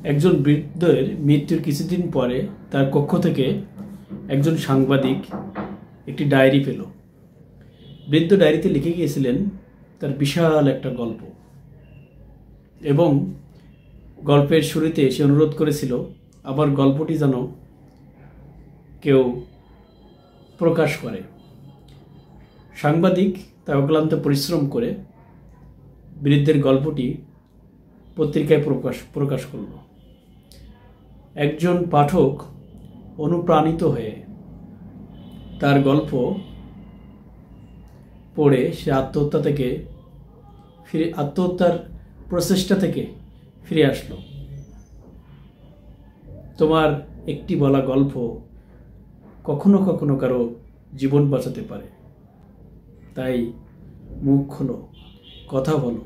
একজন বৃদ্ধের মৃত্যুর কিছুদিন পরে তার কক্ষ থেকে একজন সাংবাদিক একটি ডায়েরি পেল। বৃদ্ধ ডায়েরিতে লিখে গিয়েছিলেন তার বিশাল একটা গল্প, এবং গল্পের শুরুতে সে অনুরোধ করেছিল আবার গল্পটি যেন কেউ প্রকাশ করে। সাংবাদিক তার অক্লান্ত পরিশ্রম করে বৃদ্ধের গল্পটি পত্রিকায় প্রকাশ করল। একজন পাঠক অনুপ্রাণিত হয়ে তার গল্প পড়ে সে আত্মহত্যার প্রচেষ্টা থেকে ফিরে আসলো। তোমার একটি বলা গল্প কখনো কখনো কারো জীবন বাঁচাতে পারে। তাই মুখ খোলো, কথা বলো।